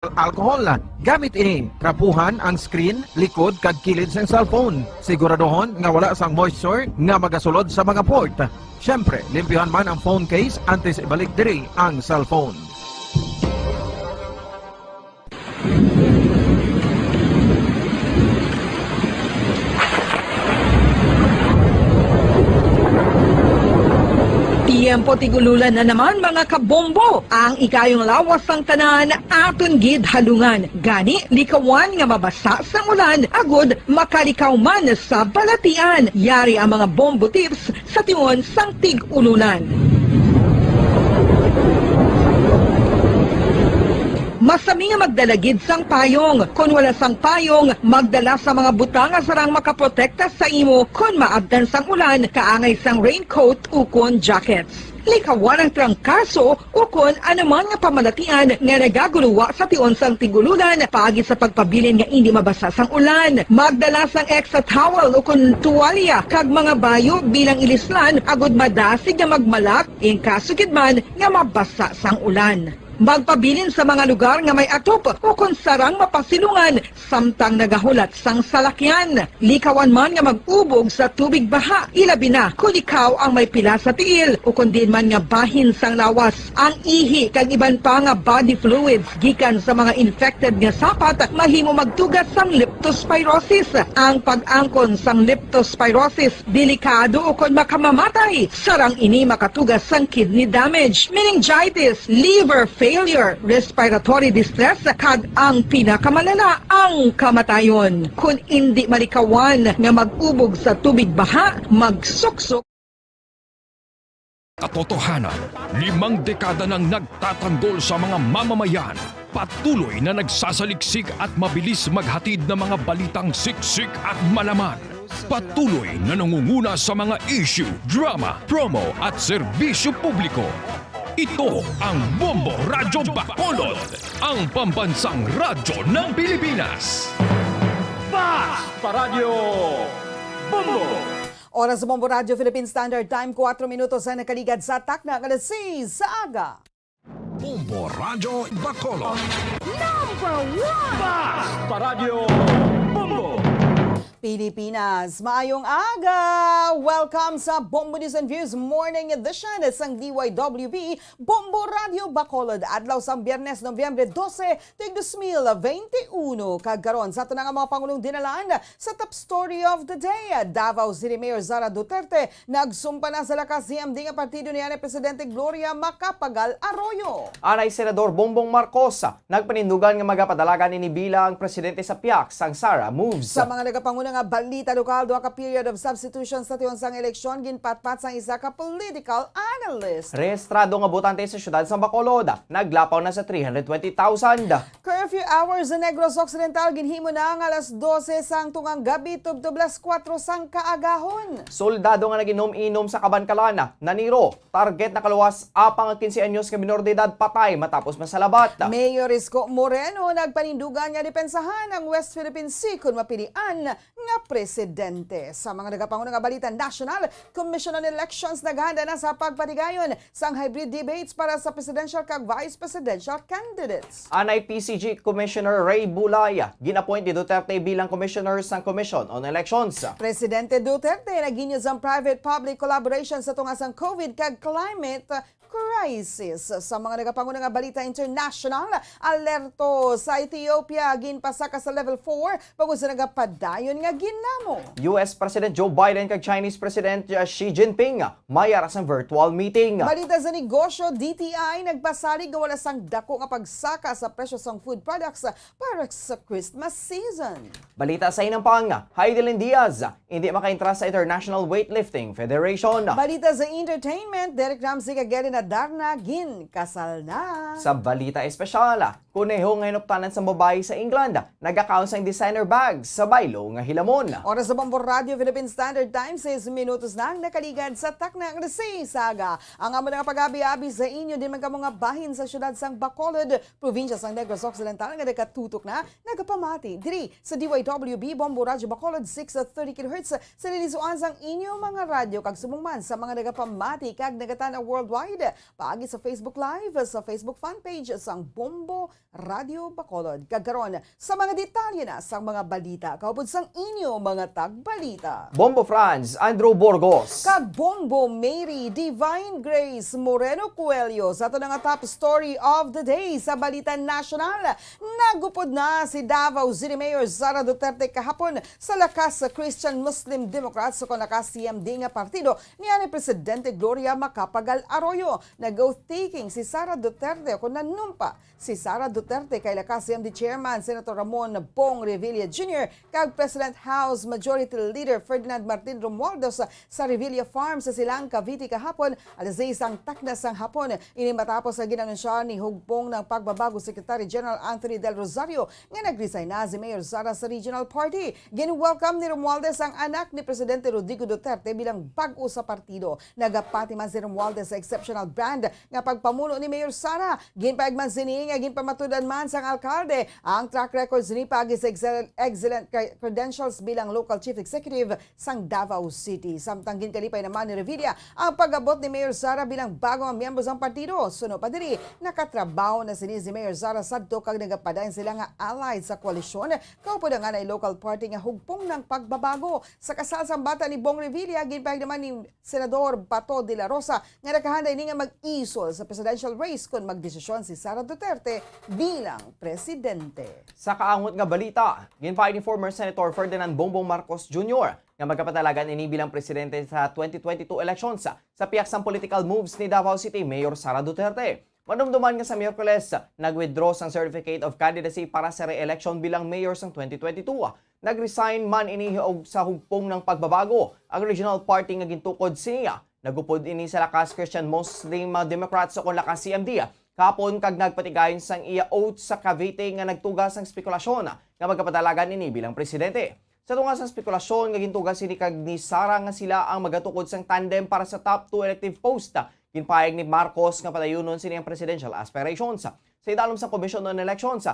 alcohol. Gamit ini, trapuhan ang screen, likod kag kilid sa cellphone. Siguraduhon nga wala sang moisture nga magasulod sa mga port. Siyempre, limpihan man ang phone case antes ibalik diri ang cellphone. Tiempo tigululan na naman mga kabombo. Ang ikayong lawas ng tanan aton gid halungan. Gani likawan nga mabasa sa ulan agud makalikaw man sa balatian. Yari ang mga bombo tips sa tingon sang tig-ulunan. Masami nga magdalagid sang payong. Kung wala sang payong, magdala sa mga butang nga sarang makaprotekta sa imo kung maabdan sang ulan, kaangay sang raincoat o kon jackets. Likawan ang trangkaso o kon anuman nga pamalatian nga nagaguluwa sa tion sang tigululan paagi sa pagpabilin nga hindi mabasa sang ulan. Magdala sang extra towel o kon tuwalya kag mga bayo bilang ilislan agud madasig nga magmalak in kaso gid man nga mabasa sang ulan. Magpabilin sa mga lugar nga may atop o kung sarang mapasilungan samtang nagahulat sang salakyan. Likawan man nga mag-ubog sa tubig baha, ilabi na kung ikaw ang may pila sa tiil o kung din man nga bahin sang lawas. Ang ihi kag iban pa nga body fluids gikan sa mga infected nga sapat mahimo magtugas sang leptospirosis. Ang pag-angkon sang leptospirosis delikado o kung makamamatay. Sarang ini makatugas sang kidney damage, meningitis, liver failure, respiratory distress, kag ang pinakamalala, ang kamatayon. Kung hindi malikawan nga mag-ubog sa tubig baha, magsuksok. Katotohanan, 5 dekada nang nagtatanggol sa mga mamamayan. Patuloy na nagsasaliksik at mabilis maghatid ng mga balitang siksik at malaman. Patuloy na nangunguna sa mga issue, drama, promo at serbisyo publiko. Ito ang Bombo Radyo Bacolod, ang pambansang radyo ng Pilipinas. Fast Paradyo Bombo! Oras sa Bombo Radio Philippine Standard Time, 4 minutos na nakaligad sa takna, alas 6 sa aga. Bombo Radyo Bacolod. #1 Fast Paradyo Bombo! Pilipinas, maayong aga! Welcome sa Bombo News and Views Morning Edition sang DYWB Bombo Radio Bacolod. Adlaw sang Biyernes, Nobyembre 12, 2021. Kagkaroon sa tunang mga Pangulong dinalaan sa top story of the day. Davao City Mayor Sara Duterte nagsumpa na sa lakas CMD nga partido niya ni Presidente Gloria Macapagal Arroyo. Anay Senador Bongbong Marcos, nagpanindugan nga magapadalagan ini bilang presidente sa PIAC sang Sara Moves. Sa mga nagapanguna nga balita lokal, duha ka period of substitution sa tiyon sang eleksyon ginpatpat sang isa ka political analyst. Rehistrado nga botante sa syudad sa Bacolod, naglapaw na sa 320,000. Curfew hours sa Negros Occidental ginhimo na ang alas 12 sang tungang gabi tubtob las 4 sang kaagahon. Soldado nga naginom-inom sa Kabankalana, naniro, target na kaluwas apang 15 anyos ka minor de edad patay matapos masalabat. Mayor Isko Moreno nagpanindugan nga depensahan ang West Philippine Sea kung mapilian nga presidente. Sa mga nagapanguna nga balita national, Commission on Elections naghanda na sa pagpatigayon sang hybrid debates para sa presidential kag vice presidential candidates. Anay PCG Commissioner Ray Bulaya, ginapoint ni Duterte bilang commissioner sang Commission on Elections. Presidente Duterte naginyos ang private-public collaboration sa tungasang COVID kag climate crisis. Sa mga nagapanguna nga balita international, alerto sa Ethiopia ginpasaka sa level 4 pagod sa nagapadayon nga ginamo. US President Joe Biden kag Chinese President Xi Jinping mayara sang virtual meeting. Balita sa negosyo, DTI nagpasalig nga wala sang dako nga pagsaka sa presyo sang food products para sa Christmas season. Balita sa Inampang, Heidelin Diaz, hindi makaintra sa International Weightlifting Federation. Balita sa entertainment, Derek Ramsey kageri na Darna gin kasal na. Sa balita espesyal, kuneho nga hinuptanan sa babae sa England, nagakaon sang designer bags sa baylo nga hilaw. Lamon. Oras sa Bombo Radio Philippine Standard Time, 6 minutos na ang nakaligad sa takna ng saga. Ang amo nga pag-abi-abi sa inyo din man mga bahin sa syudad sang Bacolod, probinsya sang Negros Occidental nga nakatutok na nagapamati. Diri sa DYWB Bombo Radio Bacolod 630 kHz sa lilisuan sang inyo mga radyo kag sumungman sa mga nagapamati kag nagatanaw worldwide. Paagi sa Facebook Live, sa Facebook fanpage sang Bombo Radio Bacolod. Kagkaron sa mga detalye na sa mga balita, kaupod sang inyo mga tagbalita. Bombo France, Andrew Burgos. Kag Bombo Mary Divine Grace Moreno Coelho sa ito nga top story of the day sa balita nasyonal. Nagupod na si Davao City Mayor Sara Duterte kahapon sa lakas sa Christian Muslim Democrats sa lakas CMD nga partido ni Presidente Gloria Macapagal Arroyo. Nag-oath-taking si Sara Duterte kung nanumpa si Sara Duterte kay lakas CMD Chairman Senator Ramon Bong Revilla Jr. kag President House Majority Leader Ferdinand Martin Romualdez sa Revilla Farm sa Silang Cavite kahapon alas 6 ang taknas ng hapon. Ini matapos sa ginanunsya ni hugpong ng pagbabago Secretary General Anthony Del Rosario nga nag-resign na si Mayor Sara sa Regional Party. Gin-welcome ni Romualdez ang anak ni Presidente Rodrigo Duterte bilang bago sa partido. Nagapati man si Romualdez sa exceptional brand nga pagpamuno ni Mayor Sara. Ginpaig man sini nga ginpamatudan man sang alkalde ang track records ni pagi sa excellent credentials bilang local chief executive sang Davao City. Samtang ginkalipay naman ni Revilla ang pag-abot ni Mayor Sara bilang bagong miyembro sang partido. Suno pa diri, nakatrabaho na si Mayor Sara sadto kag nagapadayon sila nga allied sa koalisyon. Kaupo na nga na local party nga hugpong ng pagbabago. Sa kasal sang bata ni Bong Revilla, ginpahig naman ni Senador Bato de la Rosa nga nakahanday ni nga mag-isol sa presidential race kung magdesisyon si Sara Duterte bilang presidente. Sa kaangot nga balita, ginpaay ni former Senator Ferdinand Bongbong Marcos Jr. nga magkapatalagan ini bilang presidente sa 2022 elections sa piyaksang political moves ni Davao City Mayor Sara Duterte. Manumduman nga sa Miyerkules, nag-withdraw sang certificate of candidacy para sa re-election bilang mayor sang 2022. Nag-resign man ini sa hugpong ng pagbabago ang regional party nga gintukod siya. Nagupod ini sa lakas Christian Muslim Democrats o lakas CMD. Kapon kag nagpatigayon sang iya oath sa Cavite nga nagtugas sang spekulasyon nga magkapatalagan ini bilang presidente. Sa tunga sang spekulasyon nga gintugas ini kag ni Sara nga sila ang magatukod sang tandem para sa top 2 elective post. Ginpahayag ni Marcos nga padayunon sini ang presidential aspirations. Sa idalom sa Commission on Elections,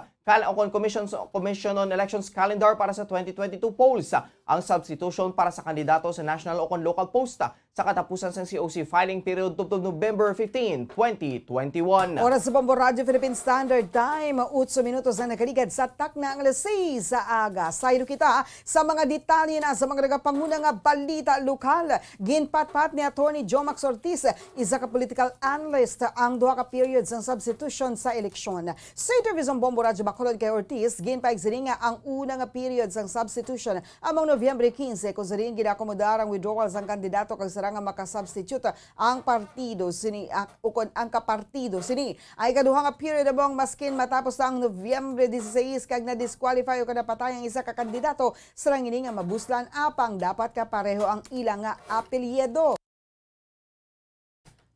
Commission on Elections calendar para sa 2022 polls, ang substitution para sa kandidato sa national o local post sa katapusan sa COC filing period tubtob November 15, 2021. Oras sa Bombo Radio Philippine Standard Time, 8 minutos na nakaligad sa takna ang alas 6 sa aga. Sayro kita sa mga detalye na sa mga nagapanguna nga balita lokal. Ginpatpat ni Attorney Jomax Ortiz, isa ka political analyst, ang duha ka periods ng substitution sa eleksyon. Sa interview sa Bombo Radio Bacolod kay Ortiz, ginpaig sini nga ang una nga periods ng substitution among Nobyembre 15 kung sinin ginakomodar ang withdrawal sang kandidato kag sarang makasubstitute ang partido sini ukon ang kapartido sini ay kaduha nga period abong maskin matapos ang Nobyembre 16 kag na-disqualify o kanapatay ang isa ka kandidato sarang ini nga mabuslan apang dapat kapareho ang ilang nga apelyido.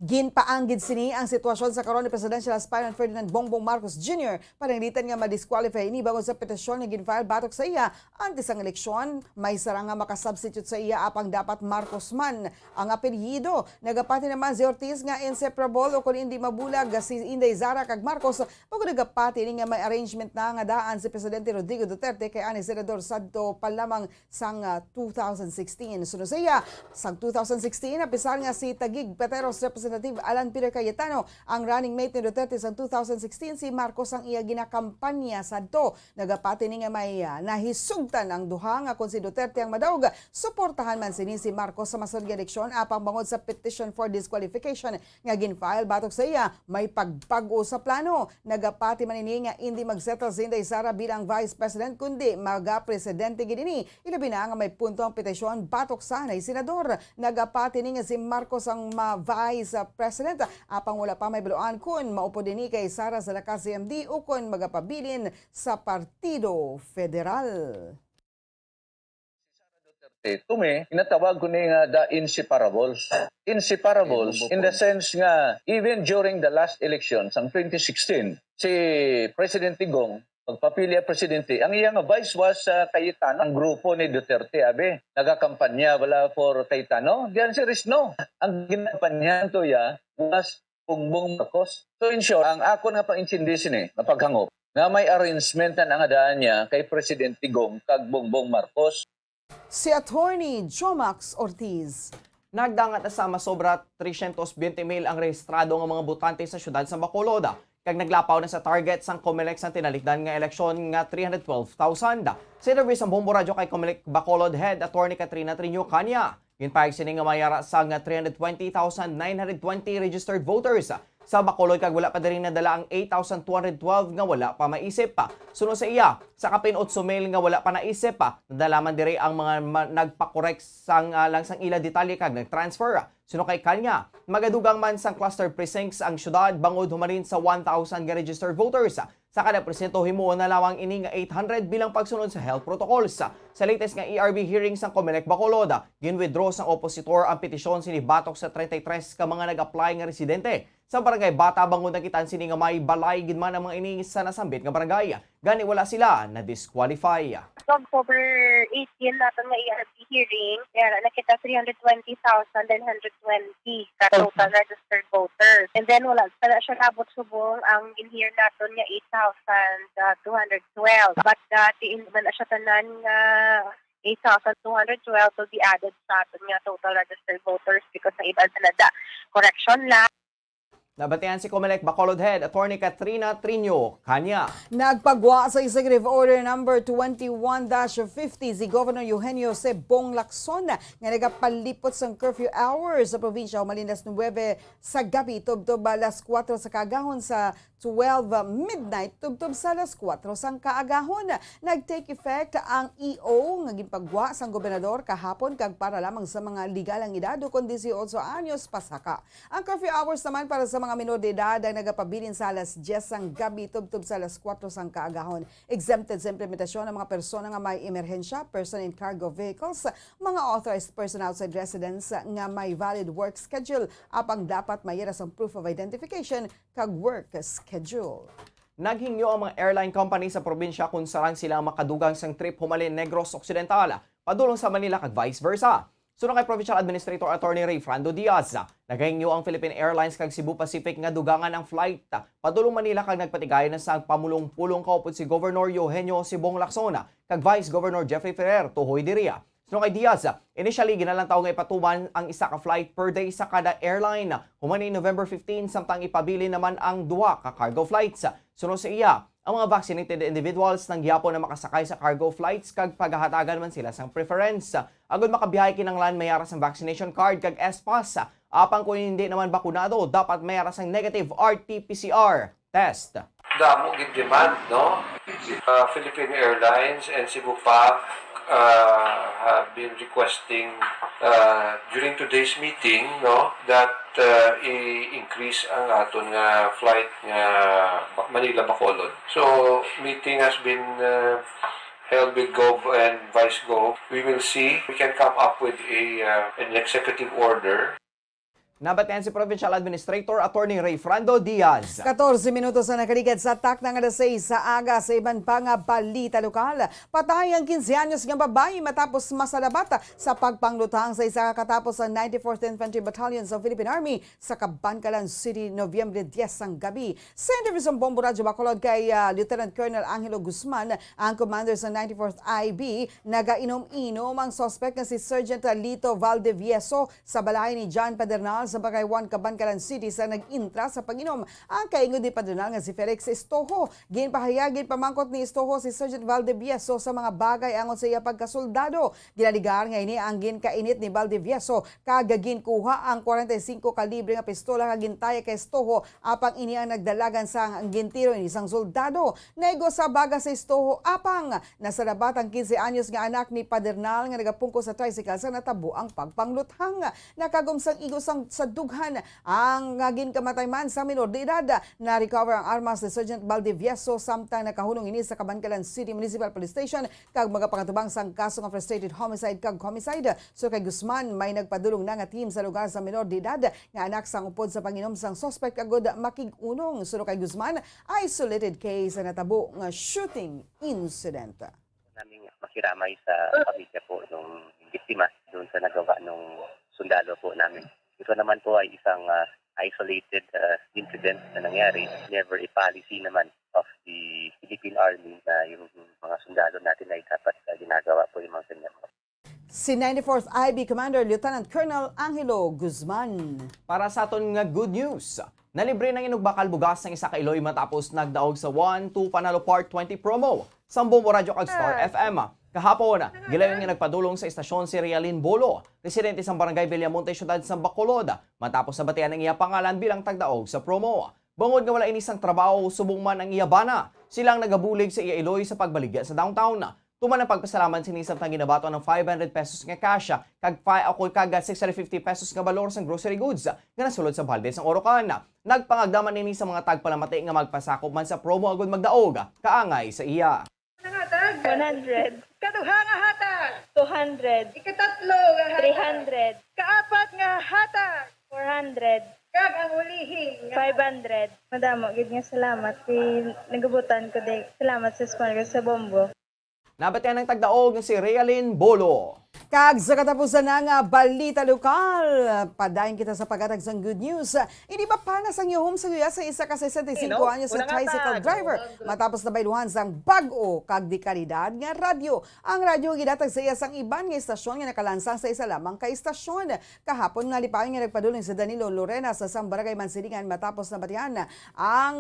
Ginpaanggid sini ang sitwasyon sa karon ni Presidential Aspirant Ferdinand Bongbong Marcos Jr. pananglitan nga ma-disqualify ini bago sa petisyon nga ginfile batok sa iya antes ang eleksyon. May sarang nga makasubstitute sa iya apang dapat Marcos man ang apelyido. Nagapati naman si Ortiz nga inseparable o kung hindi mabulag si Inday Zara kag Marcos bago nagapati ni nga may arrangement na nga daan si Presidente Rodrigo Duterte kay ani Senador sadto palamang sang 2016. Sunod sa iya sang 2016 apisar nga si Taguig Pateros Representative Alan Peter Cayetano ang running mate ni Duterte sa 2016. Si Marcos ang iya ginakampanya sadto. Nagapati ni nga may nahisugtan ang duha nga kung si Duterte ang madawg. Suportahan man sini si Marcos sa masud nga eleksyon apang bangod sa petition for disqualification nga ginfile batok sa iya may pagpag-o sa plano. Nagapati man ini nga hindi magsettle si Inday Sara bilang vice president kundi maga-presidente gid ini. Ilabi na nga may punto ang petisyon batok sa senador. Nagapati ni nga si Marcos ang vice president apang wala pa may baluan kun maupo dinhi kay Sara sa lakas CMD o kun magapabilin sa Partido Federal. To me, inatawag ko ni nga the inseparables. Inseparables in the sense nga even during the last elections ang 2016, si President Tigong pagpapili ang presidente, ang iyang vice was Cayetano, ang grupo ni Duterte, abe, nagakampanya wala for Cayetano. Diyan si Rizno. Ang ginakampanyahan to was Bongbong Marcos. So in short, ang ako nga pang-intindi sini, napaghangop, nga may arrangement na nangadaan niya kay President Tigong kag Bongbong Marcos. Si Attorney Jomax Ortiz. Nagdangat na sa masobra 320,000 ang rehistrado ng mga botante sa syudad sa Bacolod. Kag naglapaw na sa target sang COMELEC sang tinalikdan nga eleksyon nga 312,000. Sa interview sa Bombo Radio kay COMELEC Bacolod Head Attorney Katrina Trinyo Kanya, ginpahig sini nga mayara sa nga 320,920 registered voters. Sa Bacolod kag wala pa diri nadala ang 8,212 nga wala pa maisip pa. Sunod sa iya, sa kapin 8,000 nga wala pa naisip pa, nadala man diri ang mga nagpa-correct sang lang sang ila detalye kag nag-transfer. Suno kay Kanya, magadugang man sang cluster precincts ang syudad bangod humanin sa 1,000 nga registered voters. Sa kada presinto himuon na lamang ini nga 800 bilang pagsunod sa health protocols. Sa latest nga ERB hearing sang COMELEC Bacolod, ginwithdraw sang opositor ang petisyon sini batok sa 33 ka mga nag-apply nga residente. Sa barangay Bata bangod nakitaan sini nga may balay gid man ang mga ini sa nasambit nga barangay. Gani wala sila na disqualify. October 18 natin nga ERP hearing, kaya nakita 320,920 ka total registered voters. And then wala pa na siya nabot subong ang in-hear natin nga 8,212. But tiin man na siya tanan nga 8,212 to be added sa atin nga total registered voters because ang iba na correction lang. Nabatihan si COMELEC Bacolod Head Attorney Katrina Trinyo Kanya. Nagpagwa sa Executive Order number 21-50 si Governor Eugenio C. Bong Lacson nga nagapalipot sa curfew hours sa probinsya Malinas 9 sa gabi tubtob alas 4 sa kagahon sa 12 midnight tubtob sa alas 4 sang kaagahon. Nag-take effect ang EO nga ginpagwa sang gobernador kahapon kag para lamang sa mga legalang edad kon 18 anyos pasaka. Ang curfew hours naman para sa mga minor de edad ay nagapabilin sa alas 10 sang gabi tubtob sa alas 4 sang kaagahon. Exempted sa implementasyon ng mga persona nga may emerhensya, person in cargo vehicles, mga authorized person outside residence nga may valid work schedule apang dapat mayira sang proof of identification kag work schedule. Naghingyo ang mga airline company sa probinsya kung saan sila makadugang sang trip humalin Negros Occidental, padulong sa Manila kag vice versa. Sunod kay Provincial Administrator Attorney Ray Frando Diaz, nagahingyo ang Philippine Airlines kag Cebu Pacific nga dugangan ang flight padulong Manila kag nagpatigay na sa pamulong-pulong kaupod si Governor Eugenio C. Bong Lacson kag Vice Governor Jeffrey Ferrer tuhoy diriya. Sunod kay Diaz, initially ginalantaw nga ipatuman ang isa ka flight per day sa kada airline. Humani November 15 samtang ipabili naman ang duha ka cargo flights. Sunod sa iya, ang mga vaccinated individuals nang gihapon na makasakay sa cargo flights kag paghahatagan man sila sang preference. Agud makabiyahe kinanglan mayara sang vaccination card kag S-Pass. Apang kung hindi naman bakunado, dapat mayara sang negative RT-PCR test. Damo gid demand, no? Philippine Airlines and Cebu PAC have been requesting during today's meeting, no, that i-increase ang aton nga flight nga Manila Bacolod. So meeting has been held with Gov and Vice Gov. We will see. We can come up with an executive order. Nabatihan si Provincial Administrator Attorney Ray Frando Diaz. 14 minutos na nakaligid sa tak ng alas 6 sa aga sa iban pa nga balita lokal. Patay ang 15 anyos nga babae matapos masalabat sa pagpanglutang sa isa katapos ang 94th Infantry Battalion sa Philippine Army sa Cabancalan City, Nobyembre 10 ang gabi. Sa interview sa Bombo Radio Bacolod kay Lieutenant Colonel Angelo Guzman, ang commander sa 94th IB, nagainom-inom ang suspect na si Sergeant Lito Valdevieso sa balay ni John Padernal sa Barangay 1, Cabancalan City sa nag-intra sa pag-inom. Ang kaingod ni Padernal nga si Felix Estojo. Ginpahayagin pamangkot ni Estojo si Sergeant Valdevieso sa mga bagay angon sa iya pagkasoldado. Ginaligar nga ini ang ginkainit ni Valdevieso kagagin kuha ang 45 kalibre nga pistola nga gintaya kay Estojo apang ini ang nagdalagan sa ang gintiro ni isang soldado. Nego sa baga sa Estojo apang nasalabat ang 15 anyos nga anak ni Padernal nga nagapungko sa tricycle sa natabo ang pagpangluthang. Nakagumsang igos sa dughan ang ginkamatay man sa minor de edad. Na-recover ang armas ni Sergeant Valdivieso samtang nakahulong ini sa Cabancalan City Municipal Police Station kag magapakatubang sang kaso nga frustrated homicide kag homicide. So kay Guzman may nagpadulong na nga team sa lugar sa minor de edad nga anak sang upod sa panginom sang suspect agod makig-unong. So kay Guzman, isolated case na natabo nga shooting incident. Naming makiramay sa pamilya po nung biktima doon sa nagawa nung sundalo po namin. Ito naman po ay isang isolated incident na nangyari. Never a policy naman of the Philippine Army na yung mga sundalo natin ay dapat ginagawa po yung mga ganyan. Si 94th IB Commander Lieutenant Colonel Angelo Guzman. Para sa aton nga good news, nalibre ng inugbakal bugas ng isa ka Iloy matapos nagdaog sa 1-2 Panalo Part 20 promo sa Bombo Radio kag Star FM. Kahapon, gilayon nga nagpadulong sa istasyon si Realin Bolo, residente sa Barangay Villamonte, Ciudad sa Bacolod, matapos nabatian ng iya pangalan bilang tagdaog sa promo. Bangod nga wala inisang trabaho, subong man ang iya bana, silang nagabulig sa iya Iloy sa pagbaligya sa downtown. Tuman ang pagpasalamat sinisap ng ginabato ng 500 pesos nga kasya kag 650 pesos nga balor sa grocery goods nga nasulod sa balde sang Orocan. Nagpangagdaman nini sa mga tagpalamati nga magpasakop man sa promo agud magdaog kaangay sa iya. 100. Kaduha nga hatag. 200. Ikatatlo nga 300. Kaapat nga hatag. 400. Kag ang ulihing 500. Madamo, gid nga salamat. Nagabutan ko din. Salamat sa sponsor sa Bombo. Nabatian ng tagdaog si Realin Bolo. Kag sa katapusan na nga balita lokal, padayon kita sa paghatag sang good news. Hindi ba panas ang yuhom sa guya sa isa ka 65 anyos sa tricycle driver matapos na bailuhan sang bag-o kag di kalidad nga radyo. Ang radyo gidatag sa iya sang iban nga istasyon nga nakalansang sa isa lamang ka istasyon. Kahapon nga lipayon nga nagpadulong si Danilo Lorena sa sang Barangay Mansilingan matapos na batihan ang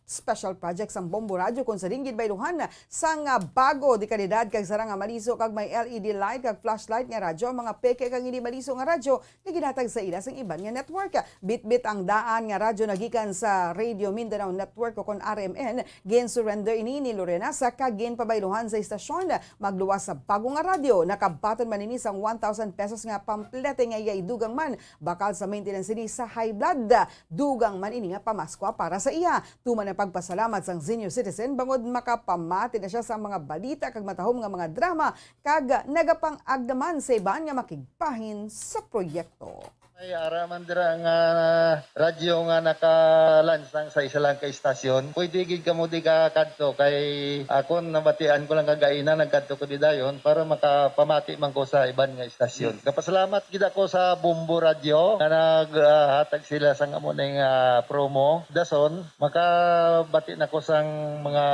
special project sang Bombo Radio kung sa ringgit bailuhan sang bago di kalidad kag sarang nga maliso kag may LED light kag flashlight nga radyo, mga peke kag hindi maliso nga radyo na ginatag sa ila sang iban nga network. Bit-bit ang daan nga radyo nagikan sa Radio Mindanao Network o kon RMN, gen surrender ini ni Lorena sa kagin pabailuhan sa istasyon. Magluwas sa bago nga radyo, nakabaton man ini sang 1,000 pesos nga pamplete nga iya idugang man bakal sa maintenance ini sa high blood. Dugang man ini nga pamaskwa para sa iya. Tuman ang pagpasalamat sang senior citizen bangod makapamati na siya sa mga balita kag matahom nga mga drama kag nagapang-agdaman sa iban nga makigpahin sa proyekto. Ay araman dira nga radyo nga nakalansang sa isa lang ka istasyon. Pwede gid kamo di ka kadto kay akon nabatian ko lang kagaina nagkadto ko di dayon para makapamati man ko sa iban nga istasyon. Kapasalamat gid ako sa Bombo Radio nga naghatag sila sang amo ning promo. Dason makabati nako sang mga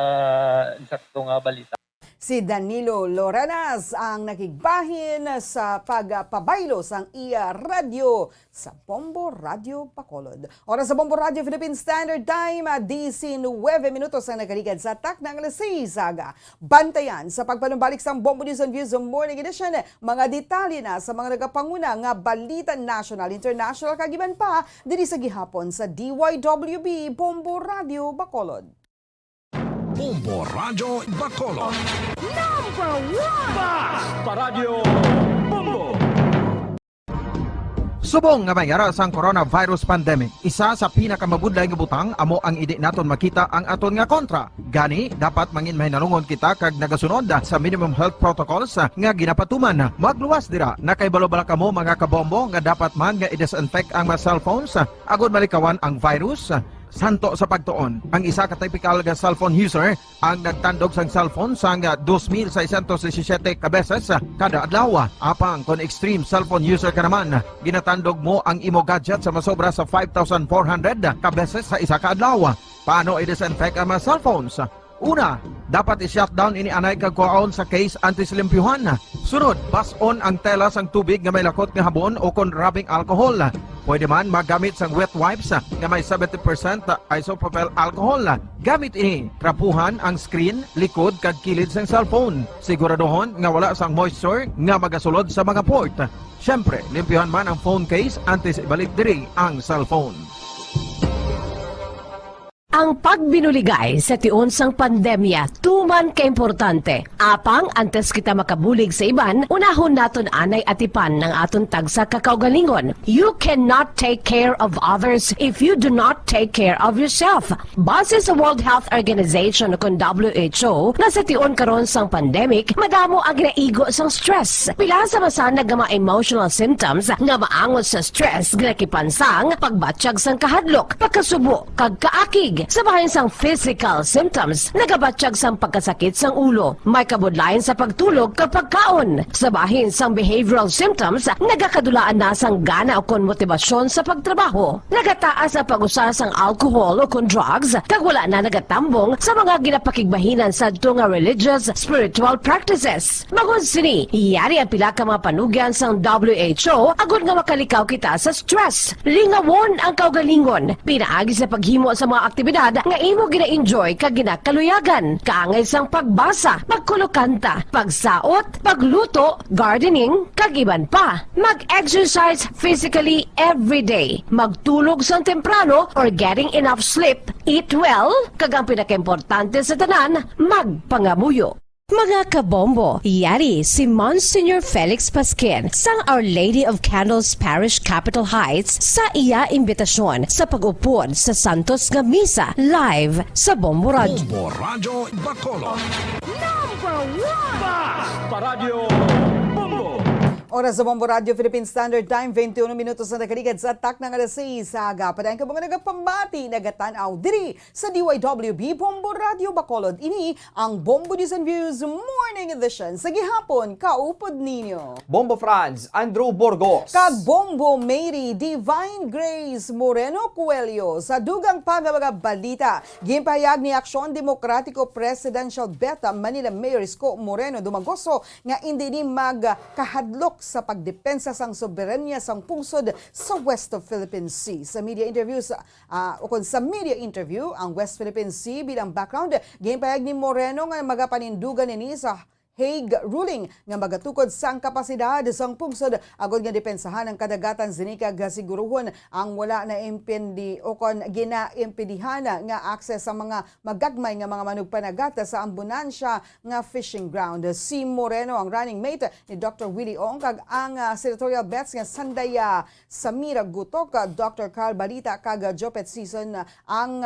insakto nga balita. Si Danilo Lorenas ang nakigbahin sa pagpabaylo sang iya radyo sa Bombo Radio Bacolod. Oras sa Bombo Radio Philippine Standard Time, 19 minutos ang nakaligad sa tak ng alas 6 aga. Bantayan sa pagpanumbalik sang Bombo News and Views Morning Edition, mga detalye na sa mga nagapanguna nga balita national, international kagiban pa diri sa gihapon sa DYWB Bombo Radio Bacolod. Bombo Radio Bacolod. Paradyo Bombo! Subong nga mayara sang coronavirus pandemic, isa sa pinakamabudlay nga butang amo ang idi naton makita ang aton nga kontra. Gani dapat mangin mahinalungon kita kag nagasunod sa minimum health protocols nga ginapatuman. Magluwas dira na kay balobala kamo mga kabombo nga dapat man nga i-disinfect ang mga cellphones agud malikawan ang virus. Santo sa pagtuon, ang isa ka typical nga cellphone user ang nagtandog sang cellphone sang 2,617 ka beses kada adlaw. Apang kon extreme cellphone user ka naman, ginatandog mo ang imo gadget sa masobra sa 5,400 ka beses sa isa ka adlaw. Paano i-disinfect ang mga cellphones? Una, dapat i-shutdown ini anay kag kuhaon sa case anti-slimpyuhan. Sunod, pason ang tela sang tubig nga may lakot nga habon o kon rubbing alcohol. Pwede man magamit sang wet wipes nga may 70% isopropyl alcohol. Gamit ini, trapuhan ang screen, likod kag kilid sang cellphone. Siguraduhon nga wala sang moisture nga magasulod sa mga port. Syempre, limpyuhan man ang phone case antes ibalik diri ang cellphone. Ang pagbinuligay sa tiun sang pandemya tuman ka importante. Apang antes kita makabulig sa iban, unahon naton anay atipan ng aton tagsa kakaugalingon. You cannot take care of others if you do not take care of yourself. Base sa World Health Organization o WHO, na sa tiun karon sang pandemic, madamo ang ginaigo sang stress. Pila sa masanag nga mga emotional symptoms nga maangot sa stress ginakipansang pagbatsyag sang kahadlok, pagkasubo, kag kaakig. Sa bahin sang physical symptoms, nagabatsyag sang pagkasakit sang ulo, may kabudlayan sa pagtulog kapag kaon. Sa bahin sang behavioral symptoms, nagakadulaan na sang gana o kon motibasyon sa pagtrabaho. Nagataas ang pag-usa sang alcohol o kon drugs, kag wala na nagatambong sa mga ginapakigbahinan sa nga religious, spiritual practices. Magun sini, iyari ang pila ka mga panugyan sang WHO agud nga makalikaw kita sa stress. Lingawon ang kaugalingon, pinaagi sa paghimo sa mga aktibidad nga imo gina-enjoy kag ginakaluyagan, kaangay sang pagbasa, pagkulokanta, pagsaot, pagluto, gardening, kag iban pa. Mag-exercise physically every day, magtulog sang temprano or getting enough sleep, eat well, kag ang pinakaimportante sa tanan, magpangamuyo. Mga kabombo, yari si Monsignor Felix Pasquin sang Our Lady of Candles Parish Capitol Heights sa iya imbitasyon sa pag-upod sa Santos nga Misa live sa Bombo Radio. Bombo Radio Bacolod. Basta Radio Bombo! Oras sa Bombo Radio Philippine Standard Time, 21 minutos na nakaligad sa atak ng alas 6. Saga pa rin ka mga nagapambati, nagatanaw diri sa DYWB Bombo Radio Bacolod. Ini ang Bombo News and Views Morning Edition. Sa gihapon, kaupod ninyo. Bombo Franz, Andrew Burgos. Kag Bombo Mary, Divine Grace Moreno Coelho. Sa dugang pa nga mga balita, gimpahayag ni Aksyon Demokratiko Presidential Beta Manila Mayor Isko Moreno Dumagoso nga hindi ni magkahadlok sa pagdepensa sang soberanya sang pungsod sa West of Philippine Sea. Sa media interview ang West Philippine Sea bilang background, gimpahayag ni Moreno nga magapanindugan ni sa Hague ruling nga magatukod sang kapasidad sang pungsod agod nga depensahan ang kadagatan zinikag siguruhon ang wala na impendi o kon ginaimpedihan nga access sa mga magagmay nga mga manugpanagat sa ambunansya nga fishing ground. Si Moreno ang running mate ni Dr. Willie Ong kag ang senatorial bets nga Sandaya Samira Gutok, Dr. Carl Balita kag Jopet Season ang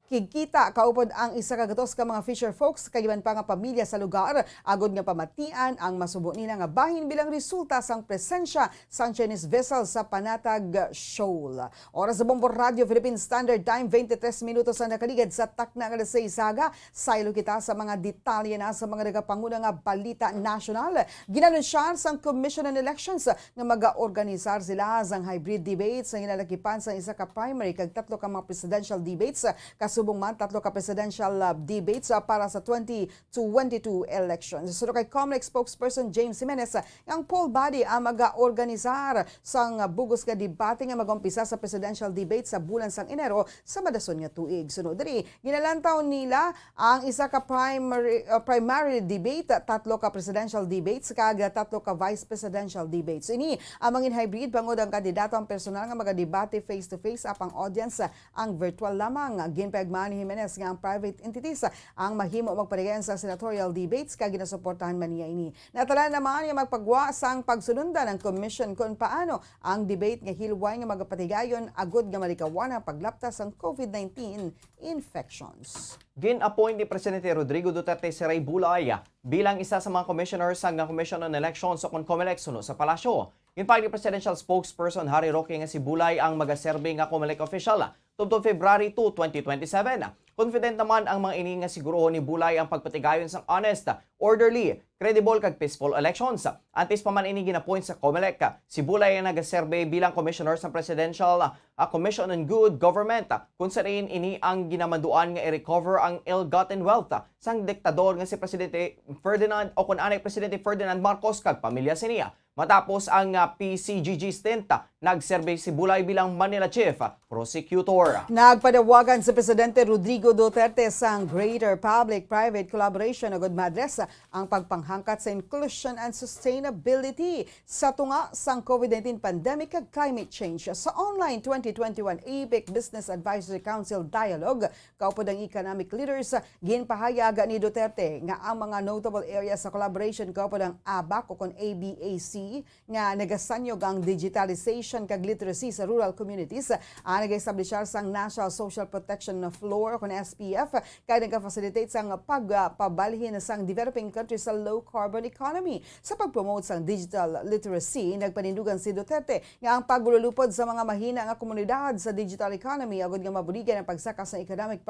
kikita kaupod ang isa kagatos ka mga fisher folks kagiban pa nga pamilya sa lugar agod nga pamatian ang masubo nila nga bahin bilang resulta sang presensya sang Chinese vessel sa Panatag Shoal. Oras sa Bombo Radio Philippine Standard Time, 23 minutos na nakaligad sa takna nga sa isaga. Saylo kita sa mga detalye na sa mga nagapanguna nga balita nasyonal. Ginanunsyan sang Commission on Elections nga mag-organisar sila sang hybrid debates sa hinalakipan sa isa ka primary kag tatlo ka mga presidential debates subong man tatlo ka presidential debates para sa 2022 elections. So kay COMELEC spokesperson James Jimenez, ang poll body ang mag-organisar sang bugos nga debate nga mag-umpisa sa presidential debate sa bulan sang Enero sa madason nga tuig. Sunod diri, ginalantaw nila ang isa ka primary debate, tatlo ka presidential debates kag tatlo ka vice presidential debates. Ini ang mangin hybrid bangod ang kandidato ang personal nga magadebate face to face apang audience ang virtual lamang. Ginpagman ni Jimenez nga ang private entities ang mahimo magpadayon sa senatorial debates kag ginasuportahan man niya ini. Natala naman nga magpagwa sang pagsunundan ng commission kung paano ang debate nga hilway nga magapatigayon agud nga malikawan ang paglaptas sang COVID-19 infections. Gin-appoint ni Presidente Rodrigo Duterte si Ray Bulaya bilang isa sa mga commissioners sa Commission on Elections o COMELEC suno sa palasyo. Ginpahayag ni Presidential Spokesperson Harry Roque nga si Bulay ang magaserbe nga COMELEC official tubtod February 2, 2027. Confident naman ang mga ini nga siguruhon ni Bulay ang pagpatigayon sang honest, orderly, credible kag peaceful elections. Antes pa man ini ginapoint sa COMELEC, si Bulay ang nagaserbe bilang commissioner sa Presidential Commission on Good Government kung saan ini ang ginamanduan nga i-recover ang ill-gotten wealth sang diktador nga si Presidente Ferdinand o kung anay Presidente Ferdinand Marcos kag pamilya siniya. matapos ang PCGG stint. Nagserbe si Bulay bilang Manila Chief Prosecutor. Nagpadawagan si Presidente Rodrigo Duterte sa greater public-private collaboration agad madres ang pagpanghangkat sa inclusion and sustainability sa tunga sang COVID-19 pandemic ug climate change. Sa online 2021 APEC Business Advisory Council Dialogue, kaupod ang economic leaders, ginpahayag ni Duterte nga ang mga notable areas sa collaboration kaupod ang ABAC o kon ABAC nga nagasanyog ang digitalization kag literacy sa rural communities, nag-establishar sang National Social Protection Floor o kon SPF kay nagka-facilitate sang pagpabalhin sang developing countries sa low carbon economy. Sa pag-promote sang digital literacy, nagpanindugan si Duterte nga ang paglulupod sa mga mahina nga komunidad sa digital economy agud nga mabuligan ang pagsakas sa economic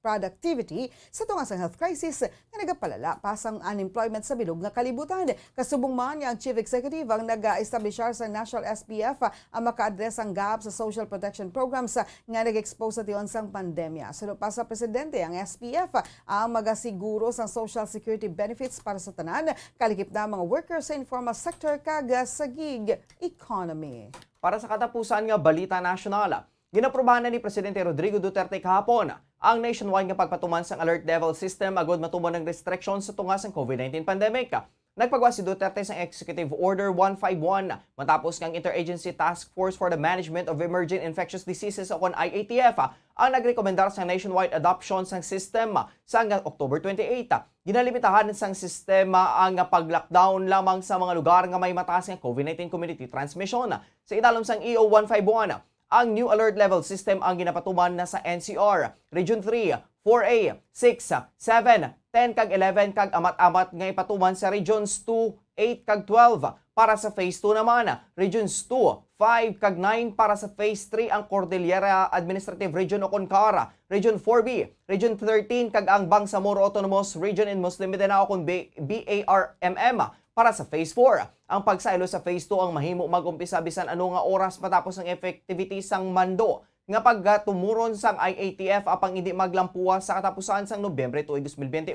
productivity sa tunga sa health crisis nga nagapalala pa sang unemployment sa bilog nga kalibutan. Kasubong man ang Chief Executive ang nag-establishar sa National SPF ang maka-address ang gap sa social protection programs nga nag-expose sa tiyon sang pandemya. Sunod pa sa Presidente, ang SPF ang magasiguro sa social security benefits para sa tanan, kalikip na mga workers sa informal sector kag sa gig economy. Para sa katapusan nga balita nasyonal, ginaprobahan na ni Presidente Rodrigo Duterte kahapon ang nationwide nga pagpatuman sang alert level system agud matuman ng restrictions sa tunga sang COVID-19 pandemic. Nagpagawa si Duterte sang Executive Order 151 matapos ng Interagency Task Force for the Management of Emerging Infectious Diseases o kon IATF ang nagrekomendar sa nationwide adoption sang system sa October 28. Ginalimitahan sang sistema ang pag-lockdown lamang sa mga lugar nga may mataas nga COVID-19 community transmission. Sa idalom sang EO 151, ang new alert level system ang ginapatuman na sa NCR, Region 3, 4A, 6, 7, 10 kag 11 kag amat-amat nga ipatuman sa Regions 2, 8 kag 12 para sa Phase 2 naman. Regions 2, 5 kag 9 para sa Phase 3 ang Cordillera Administrative Region o Concara. Region 4B, Region 13 kag ang Bangsamoro Autonomous Region in Muslim Mindanao o BARMM para sa Phase 4. Ang pagsaylo sa Phase 2 ang mahimo mag-umpisa bisan ano nga oras matapos ang effectivity sang mando nga pagtumuron sang IATF apang hindi maglampuwa sa katapusan sang Nobyembre tuig 2021.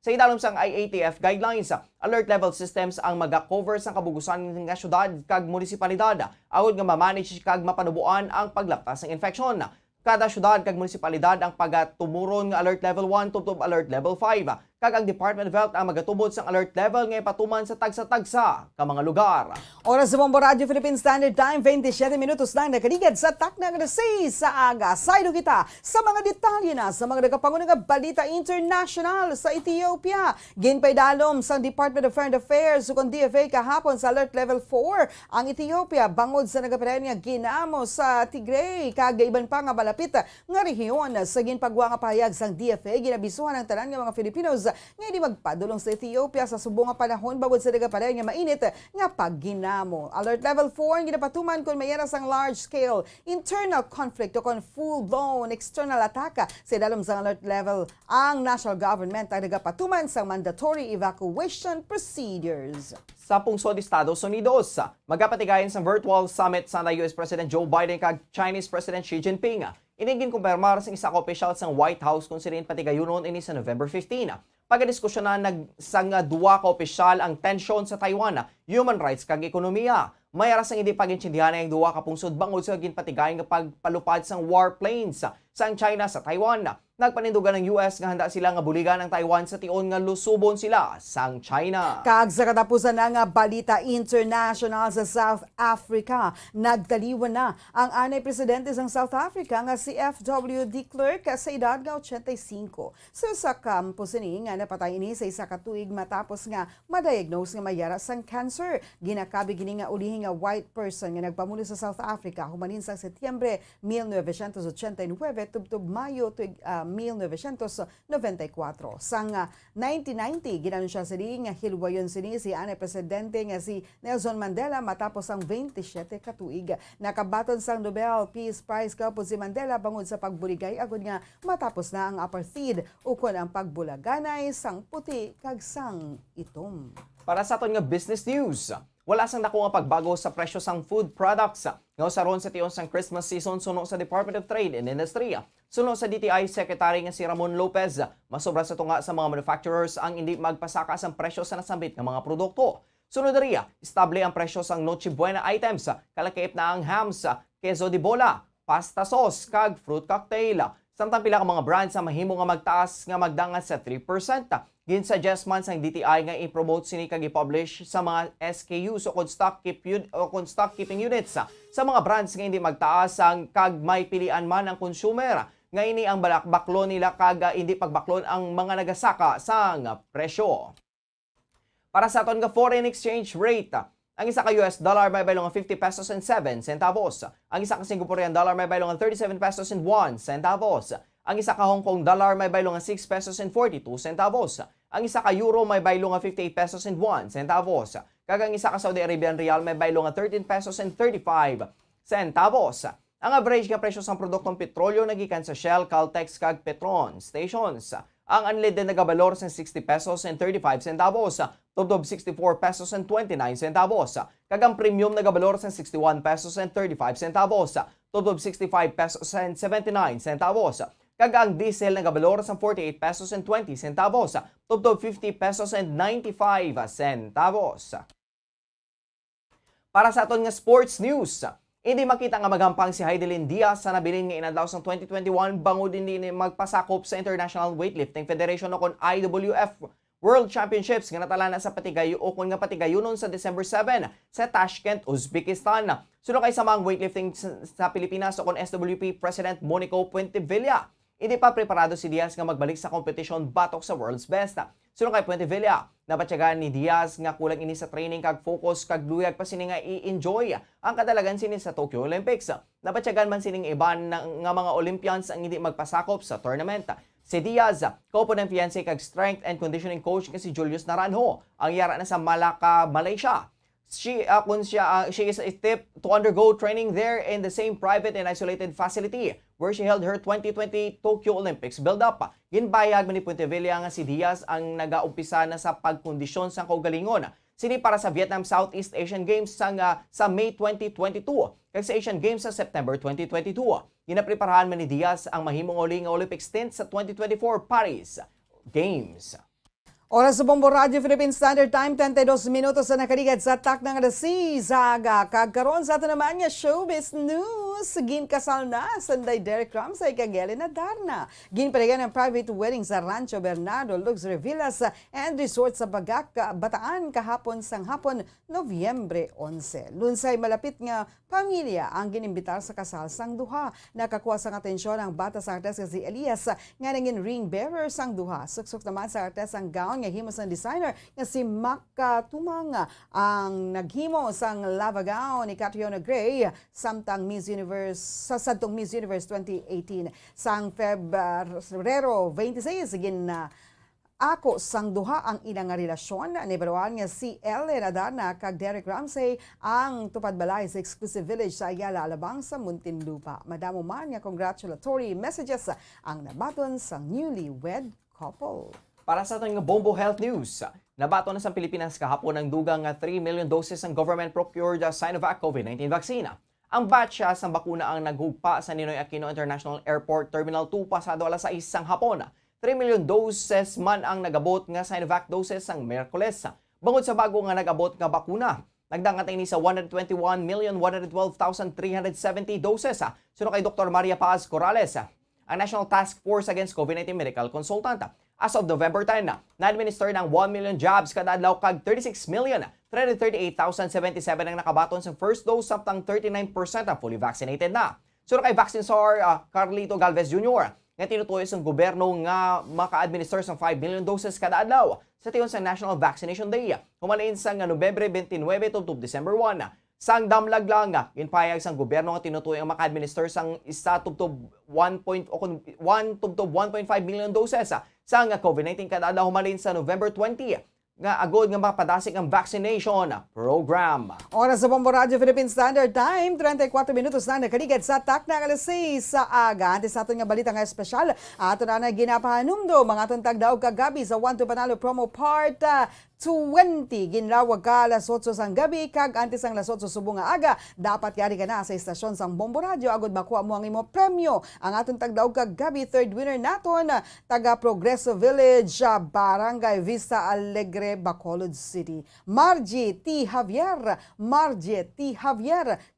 Sa idalom sang IATF guidelines, alert level systems ang maga-cover sang kabugusan nga syudad kag munisipalidad agud nga ma-manage kag mapanubuan ang paglaptas ng infeksyon. Kada syudad kag munisipalidad ang pagtumuron nga alert level 1 tubtob alert level 5. Kag ang Department of Health ang magatubod sang alert level nga ipatuman sa tagsa-tagsa ka mga lugar. Oras sa Bombo Radio Philippine Standard Time, 27 minutos lang nakaligid sa takna nga 6 sa aga. Saydo kita sa mga detalye na sa mga nagapangunang balita international sa Ethiopia. Ginpaydalom sa Department of Foreign Affairs ukon DFA kahapon sa alert level 4 ang Ethiopia bangod sa nagaparehan nga ginamo sa Tigray kag iban pa nga balapit nga rehiyon sa ginpagwa nga pahayag sang DFA ginabisuhan ang tanan nga mga Filipinos nga di magpadulong sa Ethiopia sa subong nga panahon bawod sa nagaparehan nga mainit nga pagginamo. Alert level 4 ginapatuman kung mayara sang large scale internal conflict o kon full-blown external attack. Sa dalom sa alert level ang national government ang nagapatuman sa mandatory evacuation procedures. Sa pungsod Estados Unidos, magapatigayon sa virtual summit sa US President Joe Biden kag Chinese President Xi Jinping. Inigin kumpirmar sa isa ka opisyal sa White House kung silin patigayunon ini sa November 15. Pagdiskusyonan sang duwa ka opisyal ang tensyon sa Taiwan, human rights kag ekonomiya. Mayara sang hindi pagintindihan ang duwa ka pungsod bangod sa ginpatigayon nga pagpalupad sang warplanes sang China sa Taiwan. Nagpanindugan ng US nga handa sila nga buligan ang Taiwan sa tion nga lusubon sila sang China. Kag sa katapusan na nga balita international sa South Africa, nagdaliwan na ang anay presidente sang South Africa nga si FW de Klerk sa edad nga 85. Sa campus ni nga napatay ini sa isa ka tuig matapos nga ma-diagnose nga mayara sang cancer. Ginakabi gini nga ulihi nga white person nga nagpamuno sa South Africa humanin sa Setyembre 1989 tubtob Mayo tuig 1994. Sang 1990, ginanon siya sini nga hilwayon sini si anay presidente nga si Nelson Mandela matapos ang 27 katuig. Nakabaton sang Nobel Peace Prize kapon si Mandela bangod sa pagbuligay agud nga matapos na ang apartheid ukon ang pagbulaganay sang puti kag sang itom. Para sa aton nga business news, wala sang dako nga pagbago sa presyo sang food products. Nga usaron sa tiyon sang Christmas season suno sa Department of Trade and Industry. Suno sa DTI Secretary nga si Ramon Lopez, masobra sa tunga sa mga manufacturers ang hindi magpasaka sang presyo sa nasambit nga mga produkto. Sunod na riya, estable ang presyo sang Noche Buena items, kalakip na ang hams, queso de bola, pasta sauce, kag fruit cocktail. Samtang pila ka mga brands sa mahimo nga magtaas nga magdangat sa 3%. Ginsuggest man sang DTI nga i-promote sini kag i-publish sa mga SKUs o kung stock keeping units sa mga brands nga hindi magtaas ang kag may pilian man ang consumer. Nga ini ang baklon nila kag hindi pagbaklon ang mga nagasaka sang presyo. Para sa aton nga foreign exchange rate, ang isa ka US dollar may baylong 50 pesos and 7 centavos. Ang isa ka Singaporean dollar may baylong 37 pesos and 1 centavos. Ang isa ka Hong Kong dollar may baylong 6 pesos and 42 centavos. Ang isa ka euro may baylong 58 pesos and 1 centavos. Kag ang isa ka Saudi Arabian rial may baylong 13 pesos and 35 centavos. Ang average nga presyo sang produktong petrolyo nagikan sa Shell, Caltex kag Petron stations. Ang unleaded na gabalor sa 60 pesos and 35 centavos, tubdob 64 pesos and 29 centavos. Kag ang premium na gabalor sa 61 pesos and 35 centavos, tubdob 65 pesos and 79 centavos. Kag ang diesel na gabalor sa 48 pesos and 20 centavos, tubdob 50 pesos and 95 centavos. Para sa aton nga sports news, hindi makita nga magampang si Heidelin Diaz sa nabilin nga inadlaw sa 2021 bangod hindi ni magpasakop sa International Weightlifting Federation o kon IWF World Championships nga natala na sa patigayo o kon nga patigayunon sa December 7 sa Tashkent, Uzbekistan. Suno kay samang weightlifting sa Pilipinas o kon SWP President Monico Puentevilla. Hindi pa preparado si Diaz nga magbalik sa competition batok sa World's Best. Suno kay Puentevilla, napatyagaan ni Diaz nga kulang ini sa training kag focus kag luyag pa sini nga i-enjoy ang kadalagan sini sa Tokyo Olympics. Napatyagaan man sining iban nga mga Olympians ang hindi magpasakop sa tournament. Si Diaz, kaupo ng fiancé kag strength and conditioning coach nga si Julius Naranjo, ang yara na sa Malacca, Malaysia. She is equipped to undergo training there in the same private and isolated facility where she held her 2020 Tokyo Olympics build-up. Ginbayag man ni Puentevilla nga si Diaz ang nagaumpisa na sa pagkondisyon sa kaugalingon. Sini para sa Vietnam Southeast Asian Games sa May 2022 kag sa Asian Games sa September 2022. Ginapreparahan man ni Diaz ang mahimong uli nga Olympic stint sa 2024 Paris Games. Oras sa Bombo Radio Philippine Standard Time, 32 minutos na nakaligat sa tak ng Zaga. Kagkaroon sa ito naman niya showbiz news. Ginkasal na Sanday Derek Ramsay kag Elena Darna. Ginpaligan ng private wedding sa Rancho Bernardo, Luxury Villas and Resort sa Bagak, Bataan kahapon sang hapon, Nobyembre 11. Lunsay malapit nga pamilya ang ginimbitar sa kasal sang duha. Nakakuha sang atensyon ang bata sa artes si Elias nga naging ring bearer sang duha. Suksok naman sa artes ang gown nga himo sang designer nga si Mac Tumanga ang naghimo sang lava gown ni Catriona Gray samtang Miss Universe sa sadtong Miss Universe 2018 sang Febrero 26 ako sang duha ang ilang nga relasyon ni baruan nga si Elena Darna kag Derek Ramsay ang tupad balay sa exclusive village sa Ayala, Alabang sa Muntinlupa. Madamo man nga congratulatory messages ang nabaton sang newlywed couple. Para sa ating Bombo Health News, nabato na sa Pilipinas kahapon ang dugang 3 million doses ng government-procured Sinovac COVID-19 vaccine. Ang batch sa bakuna ang naghugpa sa Ninoy Aquino International Airport Terminal 2 pasado alas 6 sang hapon. 3 million doses man ang nagabot nga Sinovac doses sang Miyerkules. Bangod sa bago nga nagabot nga bakuna, nagdangat ini sa 121,112,370 doses. Suno kay Dr. Maria Paz Corrales, ang National Task Force Against COVID-19 Medical Consultant. As of November 10, na-administer ng 1 million jobs kada adlaw kag 36,338,077 ang nakabaton sa first dose samtang 39% ang fully vaccinated na. Suro kay Vaccine Czar Carlito Galvez Jr. nga tinutuyo sa gobyerno nga maka-administer ng 5 million doses kada adlaw sa tiyon sa National Vaccination Day. Humalain sa Nobyembre 29 tubtob December 1. Sang damlag lang ginpayag sang gobyerno nga tinutuyo ang maka-administer sang isa tubtob 1.5 million doses sang COVID-19 kada adlaw humalin sa November 20 nga agod nga mapadasig ang vaccination program. Oras sa Bombo Radio Philippine Standard Time, 34 minutos na nakaligat sa tak na alas 6 sa aga. Antes sa aton nga balita nga espesyal, ato na ginapahanumdo mga aton tagdaog kagabi sa 1 to Panalo promo part 20. Ginlawag ka alas 8 sang gabi kag antes ang alas 8 subong nga aga. Dapat yari ka na sa istasyon sang Bombo Radio agod makuha mo ang imo premyo. Ang aton tagdaog kagabi third winner naton taga Progreso Village, Barangay Vista Alegre Libre, Bacolod City. Margie T. Javier,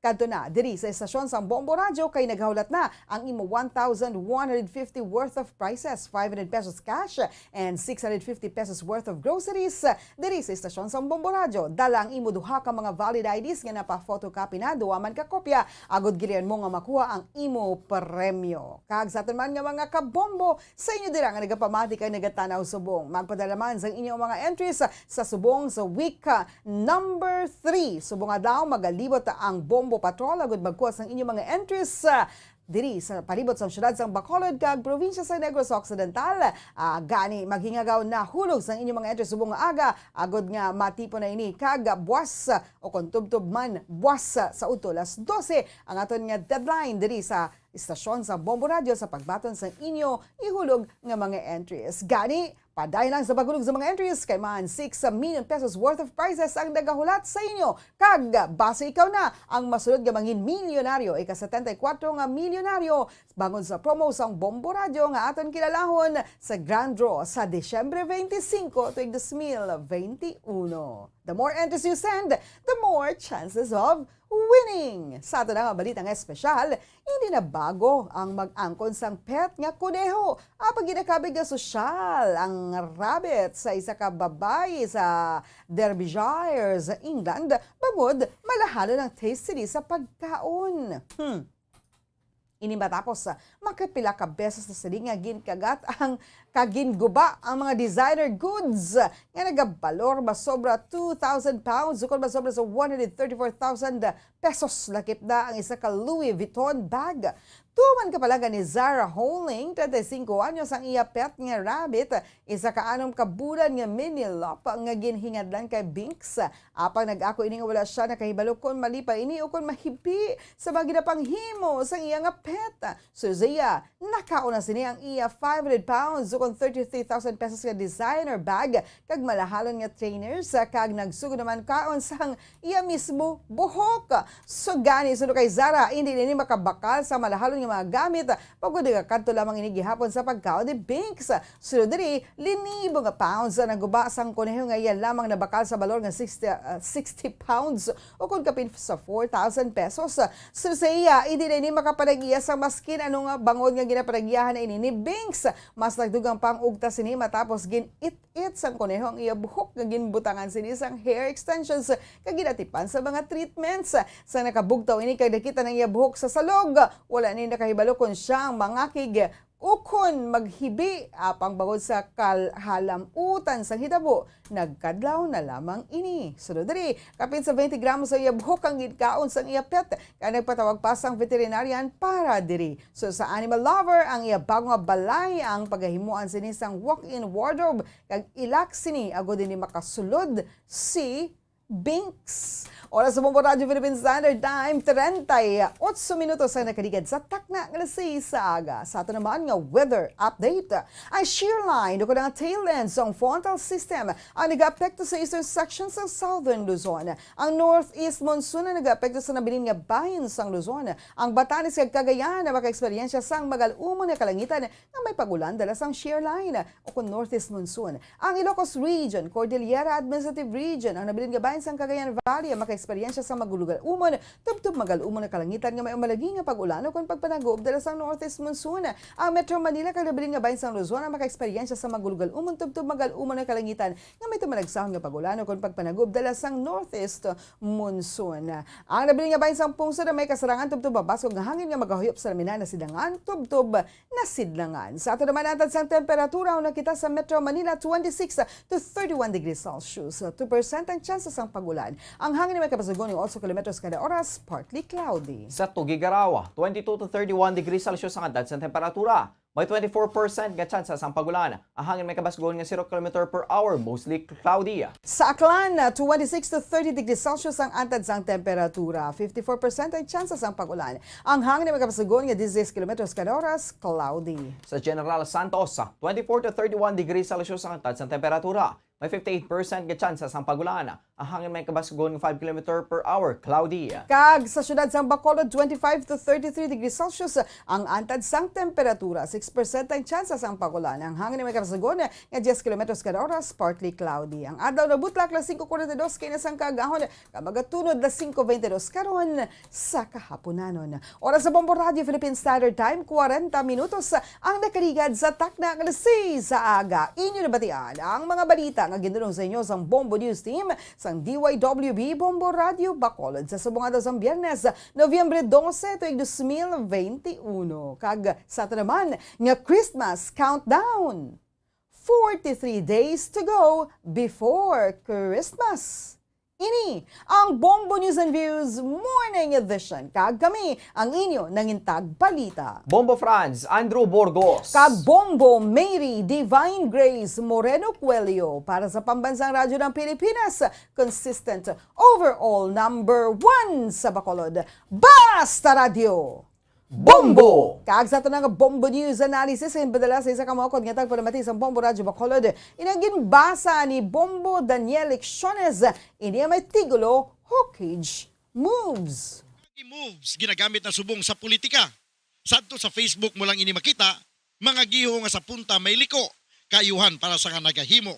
kadto na diri sa estasyon sang Bombo Radio kay naghawlat na ang imo 1,150 worth of prices, 500 pesos cash and 650 pesos worth of groceries diri sa estasyon sang Bombo Radio. Dala ang imo duha ka mga valid IDs nga napa-photocopy na, duwa man ka kopya, agod girian mo nga makuha ang imo premyo. Kag sa aton man nga mga kabombo, sa inyo dira nga nagapamati kay nagatanaw subong. Magpadala man sa inyong mga entries sa subong sa week number 3. Subong adlaw magalibot ang Bombo Patrol agud magkuha sa inyong mga entries diri sa palibot sa syudad sang Bacolod kag probinsya sa Negros Occidental. Gani maghingagaw na hulog sa inyong mga entries subong aga agud nga matipo na ini kag buwas o kung tubtob man buwas sa utol alas 12 ang aton nga deadline diri sa istasyon sa Bombo Radio sa pagbaton sa inyo ihulog nga mga entries. Gani paday lang sa pagulog sa mga entries kay man 6 million pesos worth of prizes ang nagahulat sa inyo. Kag base ikaw na ang masulod nga mangin milyonaryo, ika-74 nga milyonaryo bangon sa promo sang Bombo Radio nga aton kilalahon sa Grand Draw sa Disyembre 25 tuig 2021. The more entries you send, the more chances of winning. Sa ato na nga balitang espesyal, hindi na bago ang mag-angkon sang pet nga kuneho. Apag ginakabig nga sosyal ang rabbit sa isa ka babae sa Derbyshire sa England bangod malahalo ng taste nila sa pagkaon. Ini matapos makapila ka beses na sila nga ginkagat ang kaginguba ang mga designer goods nga nagabalor masobra 2,000 pounds ukon masobra sa 134,000 pesos lakip na ang isa ka Louis Vuitton bag. Tuman ka pala ni Zara Holing, 35 anyos ang iya pet nga rabbit, isa ka anom ka bulan nga mini lop nga ginhingadlan kay Binks. Apang nag-ako ini nga wala siya nakahibalo kon malipa ini o kon mahibi sa mga ginapanghimo sa iya nga pet. So Zia, nakauna sini ang iya 500 pounds o kon 33,000 pesos nga designer bag kag malahalon nga trainers kag nagsugod naman kaon sang iya mismo buhok. So gani suno kay Zara, hindi nini makabakal sa malahalon nga mga gamit pagod nga kadto lamang ini gihapon sa pagkaon ni Binks. Sunod diri linibo nga pounds na guba sang kuneho nga iya lamang nabakal sa balor nga 60 pounds o kung kapin sa 4,000 pesos. So sa iya, hindi na ini makapanagiya sa maskin ano nga bangod nga ginapanagiyahan na ini ni Binks. Mas nagdugang pang ugta sini matapos gin-it sang kuneho ang iya buhok nga ginbutangan sini sang hair extensions kag ginatipan sa mga treatments. Sa nakabugtaw ini kay nakita ng iya buhok sa salog, wala ni nakahibalo kung siya ang mangakig ukon maghibi apang bangod sa kalhalamutan sang hitabo nagkadlaw na lamang ini. Sunod diri kapin sa 20 gramos sa iya buhok ang gidkaon sang iya pet kay nagpatawag pa sang veterinarian para diri. So sa animal lover ang iya bago nga balay ang pagahimuan sini sang walk-in wardrobe kag ilak sini agud ni makasulod si Binks. Oras sa Bombo Radio Philippine Standard Time, 38 minutos ang nakaligad sa takna ng 6 sa aga. Sa ito naman nga weather update. Ang shear line ko ng tail ends ng frontal system ang nag-apekto sa eastern section sa southern Luzon. Ang northeast monsoon ang nag-apekto sa nabilin nga bahin sa Luzon. Ang Batanes kag Cagayan na maka-eksperyensya sang magal-umon na kalangitan na may pagulan dala sang shear line o kung northeast monsoon. Ang Ilocos Region, Cordillera Administrative Region ang nabilin nga bahin sang Cagayan Valley ang maka-eksperyensya sa magulugal-umon, tubtub magal-umon na kalangitan nga may umalagi nga pag-ulan o kung pagpanagoob dala sang northeast monsoon. Ang Metro Manila kagabilin nga bahin sang Luzon ang maka-eksperyensya sa magulugal-umon, tubtub magal-umon na kalangitan nga may tumalagsahon nga pag-ulan o kung pagpanagoob dala sang northeast monsoon. Ang nabilin nga bahin sang Pungsod na may kasarangan tubtub babasog nga hangin nga magahuyop sa laminan na sidangan, tubtub na sidlangan. Sa ato naman atad sang temperatura o nakita sa Metro Manila 26 to 31 degrees Celsius. 2% ang chances ang pagulan. Ang hangin may kapasagon yung 8 kilometers kada oras, partly cloudy. Sa Tugigarawa, 22 to 31 degrees Celsius ang adad sa temperatura. May 24% nga chances ang pagulan. Ang hangin may kabasgon nga 0 km per hour, mostly cloudy. Sa Aklan, 26 to 30 degrees Celsius ang antad sang temperatura. 54% ang chances ang pagulan. Ang hangin may kabasgon nga 16 km kada oras, cloudy. Sa General Santos, 24 to 31 degrees Celsius ang antad sa temperatura. May 58% nga chances ang pagulan. Ang hangin may kabasgon nga 5 km per hour, cloudy. Kag sa syudad sang Bacolod, 25 to 33 degrees Celsius ang antad sang temperatura. Sa 6% ang tsansa sang pagulan. Ang hangin may kasagon nga 10 km kada oras, partly cloudy. Ang adlaw na butlak la 5:42 kay nasang kagahon, kamagattunod la 5:22 karon sa kahaponanon. Oras sa Bombo Radio Philippine Standard Time, 40 minutos ang nakarigad sa takna ng alas 6 sa aga. Inyo nabatian ang mga balita nga ginulong sa inyo sang Bombo News Team sang DYWB Bombo Radio Bacolod sa subong adlaw sang Biyernes, Nobyembre 12, tuig 2021. Kag sa ito naman nga Christmas countdown. 43 days to go before Christmas. Ini ang Bombo News and Views Morning Edition. Kag kami ang inyo nangintag balita. Bombo Franz, Andrew Borgos. Kag Bombo Mary Divine Grace Moreno Cuello para sa Pambansang Radyo ng Pilipinas. Consistent overall number 1 sa Bacolod. Basta Radio! Bombo! Kag sa ito nga Bombo News Analysis ang padala sa isa kamakod nga tagpalamati sa Bombo Radyo Bacolod. Inagin basa ni Bombo Daniel Lecciones. Ini may tigulo, Hawkage Moves. Moves ginagamit na subong sa politika. Sadto sa Facebook mo lang ini makita, mga giho nga sa punta may liko, kayuhan para sa nga nagahimo.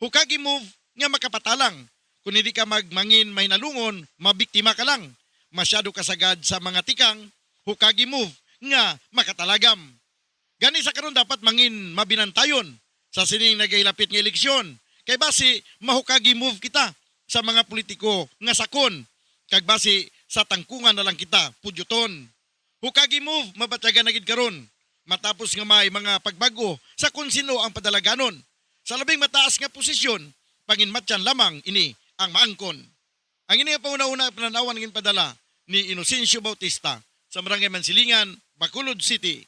Hukagi move nga makapatalang. Kung hindi ka magmangin may nalungon, mabiktima ka lang. Masyado kasagad sa mga tikang, hukagi move nga makatalagam. Gani sa karon dapat mangin mabinantayon sa sining nagailapit nga eleksyon. Kay basi mahukagi move kita sa mga politiko nga sakon. Kag basi sa tangkungan na lang kita pudyuton. Hukagi move mabatyagan na gid karon. Matapos nga may mga pagbago sa kung sino ang padalaganon. Sa labing mataas nga posisyon, panginmatyan lamang ini ang maangkon. Ang ini nga pauna-una pananawan ngin padala ni Inocencio Bautista sa Barangay Mansilingan, Bacolod City.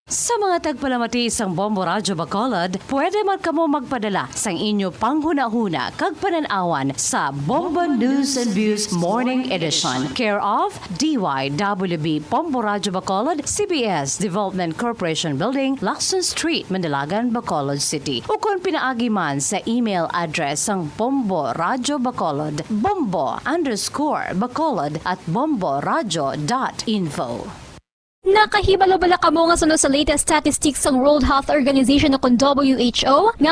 Sa mga tagpalamati isang Bombo Radyo Bacolod, pwede man kamo magpadala sang inyo panghuna-huna kag pananawan sa Bombo News and Views Morning Edition. Care of DYWB Bombo Radyo Bacolod, CBS Development Corporation Building, Lacson Street, Mandalagan, Bacolod City. O kung pinaagi man sa email address sang Bombo Radyo Bacolod, bombo_bacolod@bomboradyo.info. Nakahibalo bala kamo nga sunod sa latest statistics ng World Health Organization o kung WHO nga